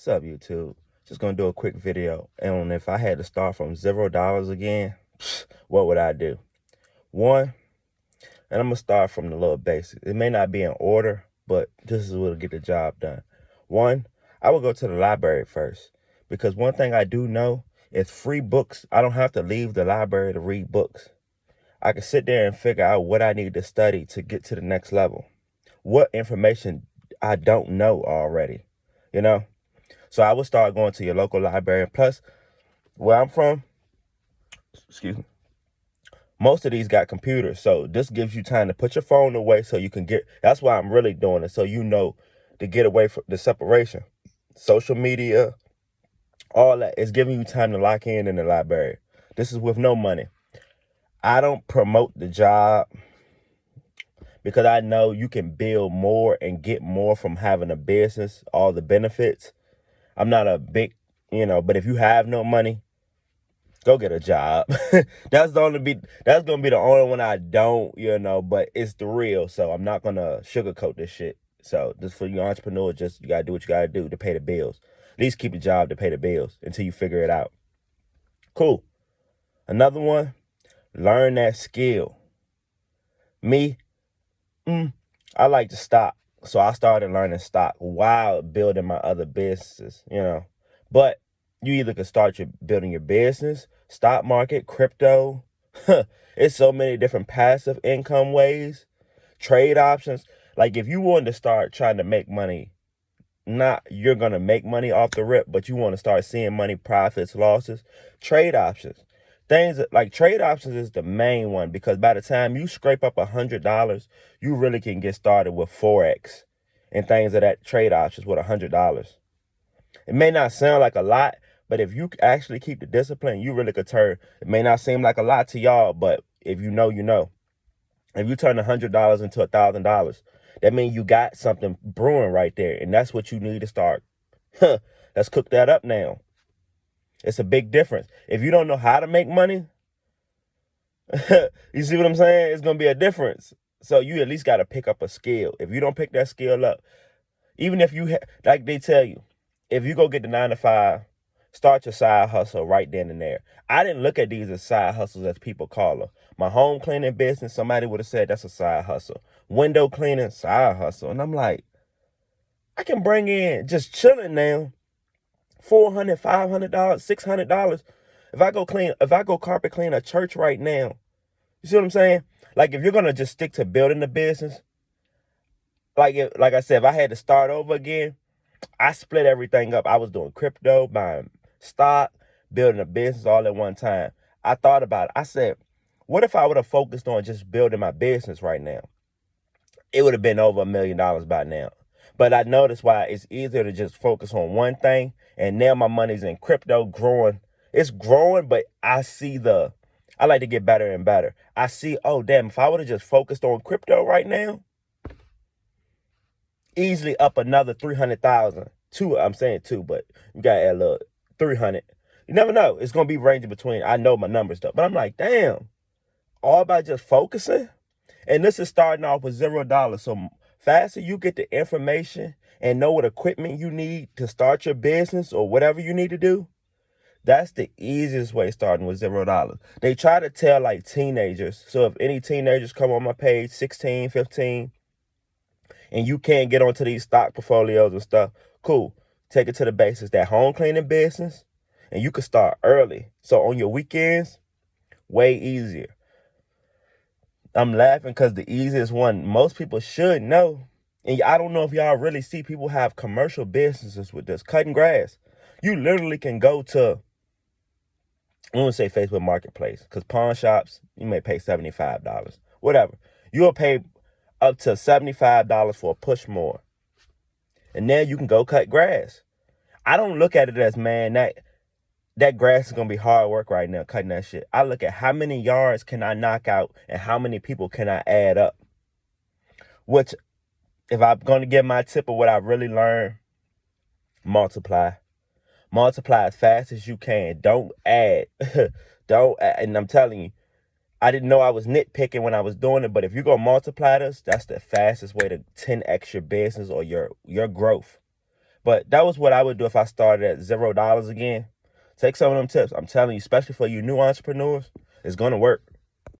What's up, YouTube? Just gonna do a quick video. And if I had to start from $0 again, what would I do? One, and I'm gonna start from the little basics. It may not be in order, but this is what'll get the job done. One, I would go to the library first, because one thing I do know is free books. I don't have to leave the library to read books. I can sit there and figure out what I need to study to get to the next level. What information I don't know already, you know? So I would start going to your local library. Plus, where I'm from, excuse me, most of these got computers. So this gives you time to put your phone away so you can get, that's why I'm really doing it. So you know to get away from the separation. Social media, all that is giving you time to lock in the library. This is with no money. I don't promote the job because I know you can build more and get more from having a business, all the benefits. I'm not a big, but if you have no money, go get a job. That's gonna be the only one I don't, but it's the real. So I'm not gonna sugarcoat this shit. So just for you entrepreneurs, just you gotta do what you gotta do to pay the bills. At least keep the job to pay the bills until you figure it out. Cool. Another one, learn that skill. Me, I like to stock. So I started learning stock while building my other businesses, But you either can start building your business, stock market, crypto. It's so many different passive income ways, trade options. Like if you wanted to start trying to make money, not you're going to make money off the rip, but you want to start seeing money, profits, losses, trade options. Things like trade options is the main one, because by the time you scrape up $100, you really can get started with Forex and things of that trade options with $100. It may not sound like a lot, but if you actually keep the discipline, you really could turn, it may not seem like a lot to y'all, but if you know, you know. If you turn $100 into $1,000, that means you got something brewing right there. And that's what you need to start. Let's cook that up now. It's a big difference. If you don't know how to make money, you see what I'm saying? It's going to be a difference. So you at least got to pick up a skill. If you don't pick that skill up, even if you, like they tell you, if you go get the 9 to 5, start your side hustle right then and there. I didn't look at these as side hustles as people call them. My home cleaning business, somebody would have said that's a side hustle. Window cleaning, side hustle. And I'm like, I can bring in just chilling now $400, $500, $600. If I go carpet clean a church right now, you see what I'm saying? Like if you're gonna just stick to building the business, like I said, if I had to start over again, I split everything up. I was doing crypto, buying stock, building a business all at one time. I thought about it. I said, what if I would have focused on just building my business right now? It would have been over $1 million by now. But I noticed why it's easier to just focus on one thing. And now my money's in crypto growing. It's growing, but I like to get better and better. I see, oh, damn, if I would have just focused on crypto right now, easily up another 300,000. I'm saying two, but you got to add a little 300. You never know. It's going to be ranging between, I know my numbers though, but I'm like, damn, all by just focusing. And this is starting off with $0. So faster you get the information and know what equipment you need to start your business or whatever you need to do, that's the easiest way, starting with $0. They try to tell like teenagers. So if any teenagers come on my page, 16, 15, and you can't get onto these stock portfolios and stuff, cool. Take it to the basics. That home cleaning business, and you can start early. So on your weekends, way easier. I'm laughing because the easiest one, most people should know. And I don't know if y'all really see people have commercial businesses with this. Cutting grass. You literally can go to, I won't say Facebook Marketplace, because pawn shops, you may pay $75. Whatever. You'll pay up to $75 for a push more. And then you can go cut grass. I don't look at it as, man, that grass is going to be hard work right now, cutting that shit. I look at how many yards can I knock out and how many people can I add up. Which, if I'm going to give my tip of what I really learned, multiply. Multiply as fast as you can. Don't add. Don't add. And I'm telling you, I didn't know I was nitpicking when I was doing it, but if you're going to multiply this, that's the fastest way to 10x your business or your growth. But that was what I would do if I started at $0 again. Take some of them tips. I'm telling you, especially for you new entrepreneurs, it's going to work.